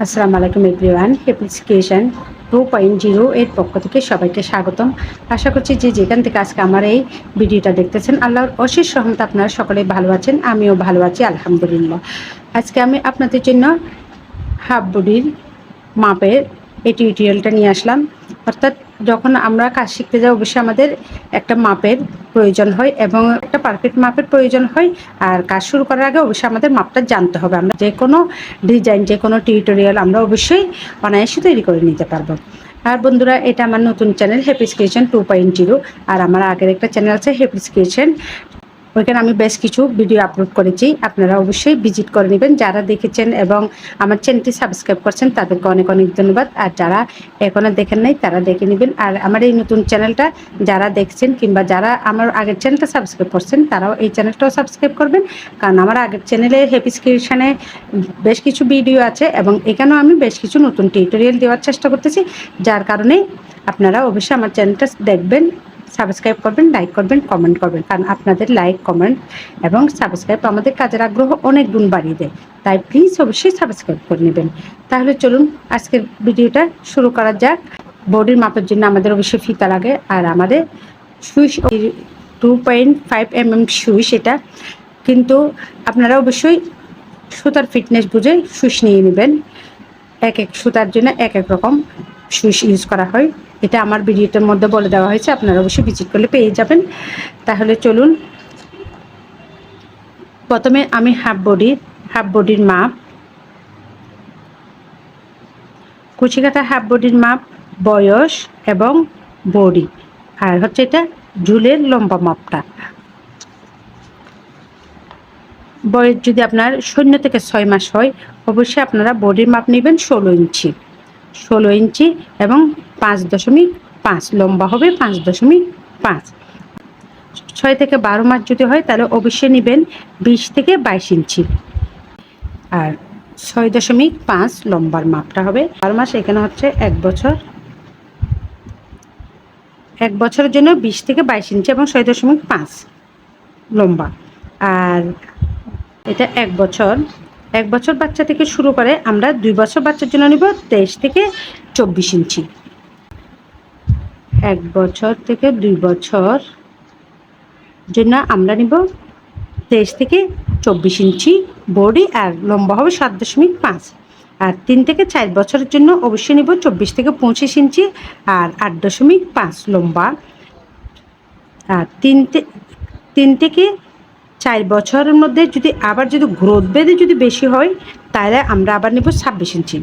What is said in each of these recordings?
আসসালামু আলাইকুম everyone. Application 2.0 এর পক্ষ থেকে সবাইকে স্বাগতম। আশা করছি যে যেখান থেকে আজকে আমার এই ভিডিওটা দেখতেছেন, আল্লাহর অশেষ রহমতে আপনারা সকলে ভালো আছেন, আমিও ভালো আছি আলহামদুলিল্লাহ। আজকে আমি আপনাদের জন্য হাফ বডির মাপের এই টিউটোরিয়ালটা নিয়ে আসলাম। অর্থাৎ যখন আমরা কাজ শিখতে যাই অবশ্যই আমাদের একটা মাপের প্রয়োজন হয় এবং একটা পারফেক্ট মাপের প্রয়োজন হয়। আর কাজ শুরু করার আগে অবশ্যই আমাদের মাপটা জানতে হবে। আমরা যে কোনো ডিজাইন, যে কোনো টিউটোরিয়াল আমরা অবশ্যই অনায়াসে তৈরি করে নিতে পারবো। আর বন্ধুরা, এটা আমার নতুন চ্যানেল হ্যাপিস ক্রিয়েশন 2.0। আর আমার আগের একটা চ্যানেল আছে হ্যাপিস ক্রিয়েশন, ওইখানে আমি বেশ কিছু ভিডিও আপলোড করেছি। আপনারা অবশ্যই ভিজিট করে নেবেন। যারা দেখেছেন এবং আমার চ্যানেলটি সাবস্ক্রাইব করছেন তাদেরকে অনেক অনেক ধন্যবাদ। আর যারা এখনও দেখেন নাই তারা দেখে নেবেন। আর আমার এই নতুন চ্যানেলটা যারা দেখছেন কিংবা যারা আমার আগের চ্যানেলটা সাবস্ক্রাইব করছেন তারাও এই চ্যানেলটাও সাবস্ক্রাইব করবেন। কারণ আমার আগের চ্যানেলে হ্যাপিস ক্রিয়েশনে বেশ কিছু ভিডিও আছে এবং এখানেও আমি বেশ কিছু নতুন টিউটোরিয়াল দেওয়ার চেষ্টা করতেছি। যার কারণে আপনারা অবশ্যই আমার চ্যানেলটা দেখবেন, সাবস্ক্রাইব করবেন, লাইক করবেন, কমেন্ট করবেন। কারণ আপনাদের লাইক, কমেন্ট এবং সাবস্ক্রাইব আমাদের কাজের আগ্রহ অনেক গুণ বাড়িয়ে দেয়। তাই প্লিজ অবশ্যই সাবস্ক্রাইব করে নেবেন। তাহলে চলুন আজকের ভিডিওটা শুরু করা যাক। বডির মাপের জন্য আমাদের অবশ্যই ফিতা লাগে। আর আমাদের সুইচ 2.5 mm সুইচ, এটা কিন্তু আপনারা অবশ্যই সুতার ফিটনেস বুঝে সুইচ নিয়ে নেবেন। এক এক সুতার জন্য এক এক রকম সুইচ ইউজ করা হয়। এটা আমার ভিডিওটার মধ্যে বলে দেওয়া হয়েছে, আপনারা অবশ্যই ভিজিট করলে পেয়ে যাবেন। তাহলে চলুন, প্রথমে আমি হাফ বডির মাপ, কুচি কাটা হাফ বডির মাপ, বয়স এবং বডি, আর হচ্ছে এটা ঝুলের লম্বা মাপটা। বয়স যদি আপনার 0 থেকে 6 মাস হয় অবশ্যই আপনারা বডির মাপ নেবেন 16 ইঞ্চি এবং 5.5 লম্বা হবে 5.5। 6 থেকে 12 মাস যদি হয় তাহলে অবশ্যই নেবেন 20 থেকে 22 ইঞ্চি। আর 6.5 লম্বার মাপটা হবে 12 মাস। এখানে হচ্ছে 1 বছর, 1 বছরের জন্য 20 থেকে 22 ইঞ্চি এবং 6.5 লম্বা। আর এটা 1 বছর, 1 বছর বাচ্চা থেকে শুরু করে আমরা 2 বছর বাচ্চার জন্য নিব 23 থেকে 24 ইঞ্চি। 1 বছর থেকে 2 বছর জন্য আমরা নিব 23 থেকে 24 ইঞ্চি বডি, আর লম্বা হবে 7.5। আর 3 থেকে 4 বছরের জন্য অবশ্যই নিব 24 থেকে 25 ইঞ্চি আর 8.5 লম্বা। আর 3 থেকে 4 বছরের মধ্যে যদি গ্রোথ বেঁধে যদি বেশি হয় তাহলে আমরা আবার নেব 26 ইঞ্চি।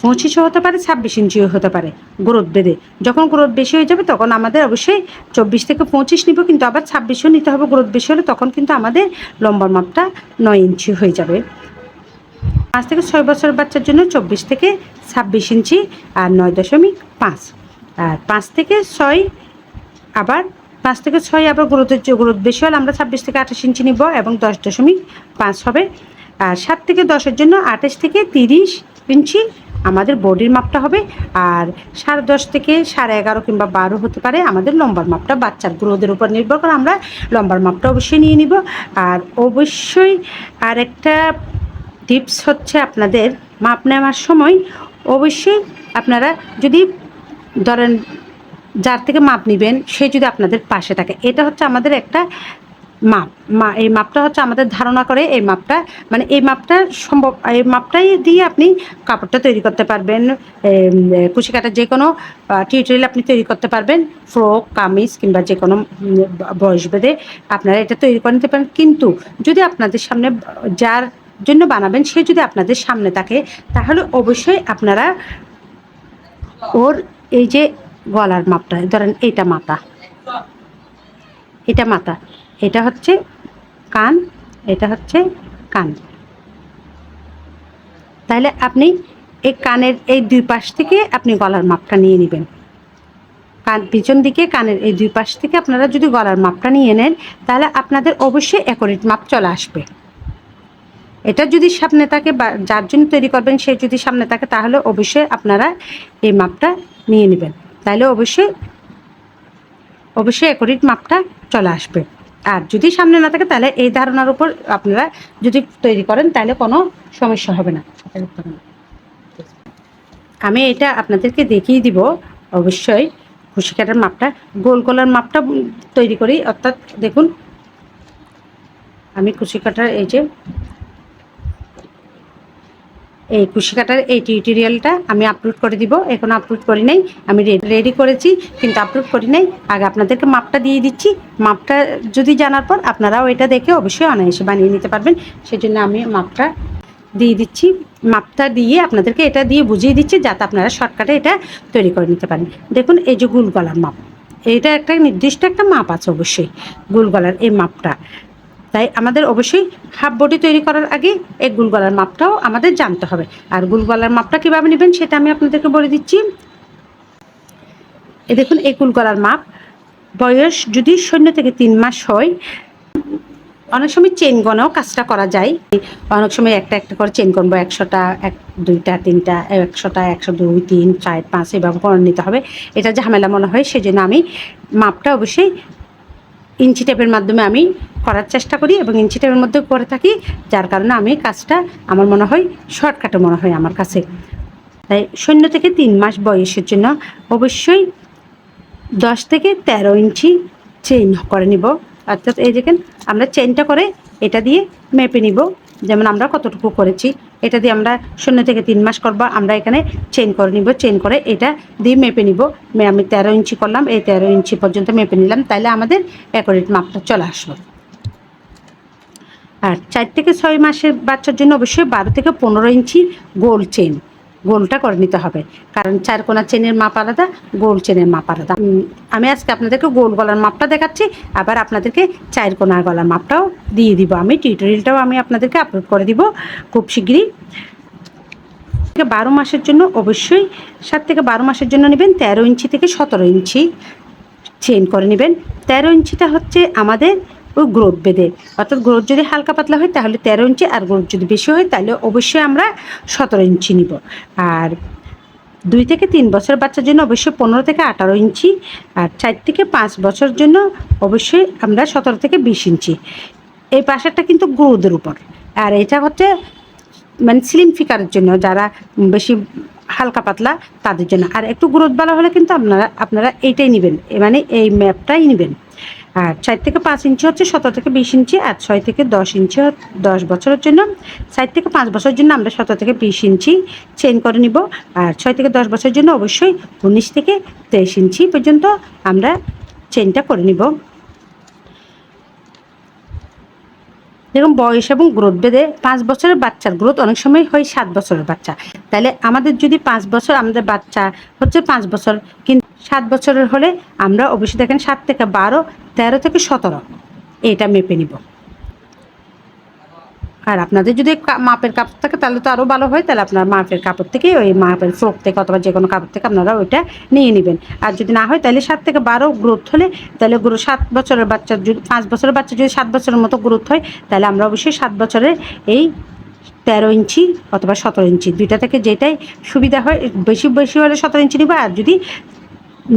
25ও হতে পারে, 26 ইঞ্চিও হতে পারে গ্রোথ বেঁধে। যখন গ্রোথ বেশি হয়ে যাবে তখন আমাদের অবশ্যই 24 থেকে 25 নিব, কিন্তু আবার 26ও নিতে হবে। গ্রোথ বেশি হলে তখন কিন্তু আমাদের লম্বার মাপটা 9 ইঞ্চি হয়ে যাবে। 5 থেকে 6 বছরের বাচ্চার জন্য 24 থেকে 26 ইঞ্চি আর 9.5। আর 5 থেকে 6 আবার গ্রোথ বেশি হলে আমরা 26 থেকে 28 ইঞ্চি নিব এবং 10.5 হবে। আর 7 থেকে 10-এর জন্য 28 থেকে 30 ইঞ্চি আমাদের বডির মাপটা হবে। আর 10.5 থেকে 11.5 কিংবা 12 হতে পারে আমাদের লম্বার মাপটা। বাচ্চার গ্রোথের উপর নির্ভর করে আমরা লম্বার মাপটা অবশ্যই নিয়ে নিব। আর অবশ্যই আর একটা টিপস হচ্ছে, আপনাদের মাপ নেওয়ার সময় অবশ্যই আপনারা যদি ধরেন যার থেকে মাপ নেবেন সে যদি আপনাদের পাশে থাকে, এটা হচ্ছে আমাদের একটা মাপ। এই মাপটা হচ্ছে আমাদের ধারণা করে এই মাপটা, মানে এই মাপটা সম্ভব, এই মাপটাই দিয়ে আপনি কাপড়টা তৈরি করতে পারবেন। কুচি কাটা যে কোনো টিউটোরিয়াল আপনি তৈরি করতে পারবেন, ফ্রক, কামিজ কিংবা যে কোনো বয়স ভেদে আপনারা এটা তৈরি করে নিতে পারেন। কিন্তু যদি আপনাদের সামনে যার জন্য বানাবেন সে যদি আপনাদের সামনে থাকে তাহলে অবশ্যই আপনারা ওর এই যে গলার মাপটা, ধরেন এটা মাথা, এটা হচ্ছে কান, এটা হচ্ছে কান। তাহলে আপনি এই কানের এই 2 পাশ থেকে আপনি গলার মাপটা নিয়ে নেবেন। কান পিছন দিকে কানের এই 2 পাশ থেকে আপনারা যদি গলার মাপটা নিয়ে নেন তাহলে আপনাদের অবশ্যই অ্যাকুরেট মাপ চলে আসবে। এটা যদি সামনে থাকে বা যার জন্য তৈরি করবেন সে যদি সামনে থাকে তাহলে অবশ্যই আপনারা এই মাপটা নিয়ে নেবেন। তাহলে অবশ্যই অ্যাকুরেট মাপটা চলে আসবে। আর যদি সামনে না থাকে তাহলে এই ধারণার উপর আপনারা যদি তৈরি করেন তাহলে কোনো সমস্যা হবে না। আমি এটা আপনাদেরকে দেখিয়ে দিব অবশ্যই কুশি কাটার মাপটা, গোল গলার মাপটা তৈরি করি। অর্থাৎ দেখুন আমি কুশি কাটার এই কুশি কাটার এই টিউটোরিয়ালটা আমি আপলোড করে দিব। এখন আপলোড করি নাই, আমি রেডি করেছি কিন্তু আপলোড করি নাই। আগে আপনাদেরকে মাপটা দিয়ে দিচ্ছি। মাপটা যদি জানার পর আপনারাও এটা দেখে অবশ্যই অনায়াসে বানিয়ে নিতে পারবেন। সেজন্য আমি মাপটা দিয়ে দিচ্ছি। মাপটা দিয়ে আপনাদেরকে এটা দিয়ে বুঝিয়ে দিচ্ছি যাতে আপনারা শর্টকাটে এটা তৈরি করে নিতে পারেন। দেখুন এই যে গোল গলার মাপ, এটা একটা নির্দিষ্ট একটা মাপ আছে অবশ্যই গোল গলার এই মাপটা। তাই আমাদের অবশ্যই হাফ বডি তৈরি করার আগে এই গোল গলার মাপটাও আমাদের জানতে হবে। আর গোল গলার মাপটা কীভাবে নেবেন সেটা আমি আপনাদেরকে বলে দিচ্ছি। এই দেখুন এই গোল গলার মাপ, বয়স যদি 0 থেকে 3 মাস হয়, অনেক সময় চেন গনেও কাজটা করা যায়। অনেক সময় একটা একটা করে চেন গনবো, 100টা, 1, 2টা, 3টা, 100টা, 100, 2, 3, 4, 5 এভাবে করে নিতে হবে। এটা ঝামেলা মনে হয়, সেজন্য আমি মাপটা অবশ্যই ইঞ্চি টেপের মাধ্যমে আমি করার চেষ্টা করি এবং ইঞ্চি টেপের মধ্যে করে থাকি, যার কারণে আমি কাজটা আমার মনে হয় শর্টকাটে মনে হয় আমার কাছে। তাই 0 থেকে 3 মাস বয়সের জন্য অবশ্যই 10 থেকে 13 ইঞ্চি চেইন করে নিব। অর্থাৎ এই দেখেন আমরা চেইনটা করে এটা দিয়ে মেপে নিব, যেমন আমরা কতটুকু করেছি এটা দিয়ে আমরা 0 থেকে 3 মাস করব। আমরা এখানে চেইন করে নিব, চেইন করে এটা দিয়ে মেপে নিব। আমি 13 ইঞ্চি করলাম, এই 13 ইঞ্চি পর্যন্ত মেপে নিলাম, তাহলে আমাদের অ্যাকুরেট মাপটা চলে আসলো। আর 4 থেকে 6 মাসের বাচ্চার জন্য অবশ্যই 12 থেকে 15 ইঞ্চি গোল চেইন, গোলটা করে নিতে হবে। কারণ 4 কোনা চেনের মাপ আলাদা, গোল চেনের মাপ আলাদা। আমি আজকে আপনাদেরকে গোল গলার মাপটা দেখাচ্ছি, আবার আপনাদেরকে 4 কোনার গলার মাপটাও দিয়ে দিব। আমি টিউটোরিয়ালটাও আমি আপনাদেরকে আপলোড করে দিব খুব শীঘ্রই। 12 মাসের জন্য অবশ্যই 7 থেকে 12 মাসের জন্য নেবেন 13 ইঞ্চি থেকে 17 ইঞ্চি চেইন করে নেবেন। 13 ইঞ্চিটা হচ্ছে আমাদের ওই গ্রোথ বেঁধে, অর্থাৎ গ্রোথ যদি হালকা পাতলা হয় তাহলে 13 ইঞ্চি, আর গ্রোথ যদি বেশি হয় তাহলে অবশ্যই আমরা 17 ইঞ্চি নিব। আর 2 থেকে 3 বছর বাচ্চার জন্য অবশ্যই 15 থেকে 18 ইঞ্চি, আর 4 থেকে 5 বছর জন্য অবশ্যই আমরা 17 থেকে 20 ইঞ্চি। এই পাশেরটা কিন্তু গ্রোথের উপর, আর এটা হচ্ছে মানে স্লিম ফিগারের জন্য, যারা বেশি হালকা পাতলা তাদের জন্য। আর একটু গ্রোথ ভালো হলে কিন্তু আপনারা এইটাই নেবেন, মানে এই ম্যাপটাই নেবেন। আর 4 থেকে 5 ইঞ্চি হচ্ছে 17 থেকে 20 ইঞ্চি, আর 6 থেকে 10 ইঞ্চি 10 বছরের জন্য। 4 থেকে 5 বছরের জন্য আমরা 17 থেকে 20 ইঞ্চি চেইন করে নিব। আর 6 থেকে 10 বছরের জন্য অবশ্যই 19 থেকে 23 ইঞ্চি পর্যন্ত আমরা চেইনটা করে নিব। যেরকম বয়স এবং গ্রোথ বেঁধে 5 বছরের বাচ্চার গ্রোথ অনেক সময় হয় 7 বছরের বাচ্চা। তাহলে আমাদের যদি 5 বছর, আমাদের বাচ্চা হচ্ছে 5 বছর, কিন্তু 7 বছরের হলে আমরা অবশ্যই দেখেন 7 থেকে 12, 13 থেকে 17 এটা মেপে নিব। আর আপনাদের যদি মাপের কাপড় থাকে তাহলে তো আরও ভালো হয়, তাহলে আপনার মাপের কাপড় থেকে, ওই মাপের ফ্রক থেকে অথবা যে কোনো কাপড় থেকে আপনারা ওইটা নিয়ে নেবেন। আর যদি না হয় তাহলে 7 থেকে 12 গ্রোথ হলে, তাহলে 7 বছরের বাচ্চার যদি 5 বছরের বাচ্চা যদি 7 বছরের মতো গ্রোথ হয়, তাহলে আমরা অবশ্যই 7 বছরের এই 13 ইঞ্চি অথবা 17 ইঞ্চি দুইটা থেকে যেটাই সুবিধা হয়, বেশি বেশি হলে 17 ইঞ্চি নিব, আর যদি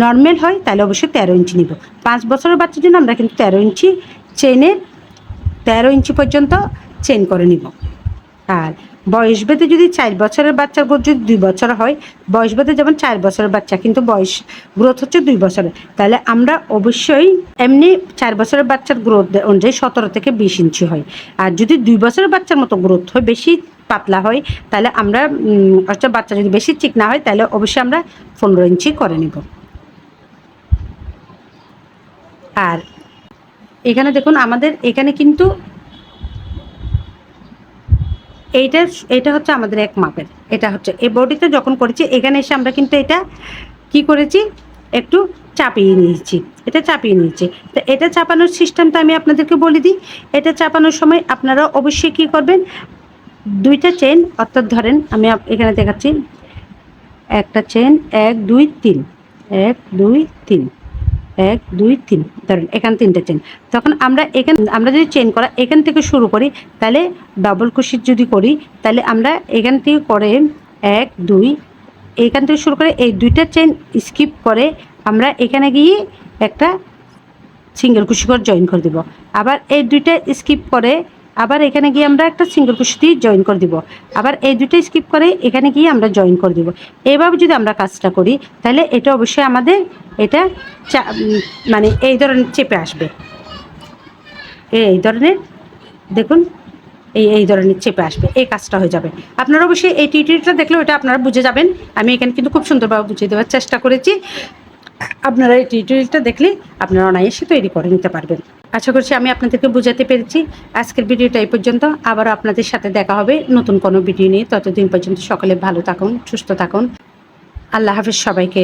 নর্মাল হয় তাহলে অবশ্যই 13 ইঞ্চি নিব। 5 বছরের বাচ্চার জন্য আমরা কিন্তু 13 ইঞ্চি চেনের 13 ইঞ্চি পর্যন্ত চেন করে নিব। আর বয়স ভেদে যদি 4 বছরের বাচ্চার গ্রোথ যদি 2 বছর হয়, বয়স ভেদে যেমন 4 বছরের বাচ্চা কিন্তু বয়স গ্রোথ হচ্ছে 2 বছরের, তাহলে আমরা অবশ্যই এমনি 4 বছরের বাচ্চার গ্রোথ অনুযায়ী 17 থেকে 20 ইঞ্চি হয়। আর যদি 2 বছরের বাচ্চার মতো গ্রোথ হয়, বেশি পাতলা হয়, তাহলে আমরা অর্থাৎ বাচ্চা যদি বেশি চিকনা হয় তাহলে অবশ্যই আমরা 15 ইঞ্চি করে নিব। আর এখানে দেখুন আমাদের এখানে কিন্তু এইটা হচ্ছে আমাদের এক মাপের, এটা হচ্ছে এই বডিতে যখন করেছি এখানে এসে আমরা কিন্তু এটা কি করেছি, একটু চাপিয়ে নিয়েছি, এটা চাপিয়ে নিয়েছি। তো এটা চাপানোর সিস্টেমটা আমি আপনাদেরকে বলে দিই। এটা চাপানোর সময় আপনারা অবশ্যই কি করবেন, 2টা চেন, অর্থাৎ ধরেন আমি এখানে দেখাচ্ছি, একটা চেন 1 2 3, 1 2 3, 1 2 3, ধরেন এখানে 3টে চেন। তখন আমরা যদি চেন করা এখান থেকে শুরু করি, তাহলে ডবল ক্রোশেট যদি করি, তাহলে আমরা এখান থেকে করে 1 2, এখান থেকে শুরু করে এই 2টা চেন স্কিপ করে আমরা এখানে গিয়ে একটা সিঙ্গেল ক্রোশেট করে জয়েন করে দেব। আবার এই 2টা স্কিপ করে আবার এখানে গিয়ে আমরা একটা সিঙ্গেল ক্রোশেট দিয়ে জয়েন করে দিব, আবার এই দুটো স্কিপ করে এখানে গিয়ে আমরা জয়েন করে দিব। এইভাবে যদি আমরা কাজটা করি তাহলে এটা অবশ্যই আমাদের এটা মানে এই ধরনের চেপে আসবে, এই ধরনের দেখুন এই ধরনের চেপে আসবে, এই কাজটা হয়ে যাবে। আপনারা অবশ্যই এই টিউটোরিয়ালটা দেখলে ওটা আপনারা বুঝে যাবেন। আমি এখানে কিন্তু খুব সুন্দরভাবে বুঝিয়ে দেওয়ার চেষ্টা করেছি। আপনারা এই টিউটোরিয়ালটা দেখলে আপনারা অনায়াসে তৈরি করে নিতে পারবেন। আশা করছি আমি আপনাদেরকে বোঝাতে পেরেছি। আজকের ভিডিওটা এই পর্যন্ত, আবারও আপনাদের সাথে দেখা হবে নতুন কোনো ভিডিও নিয়ে। ততদিন পর্যন্ত সকলে ভালো থাকুন, সুস্থ থাকুন। আল্লাহ হাফেজ সবাইকে।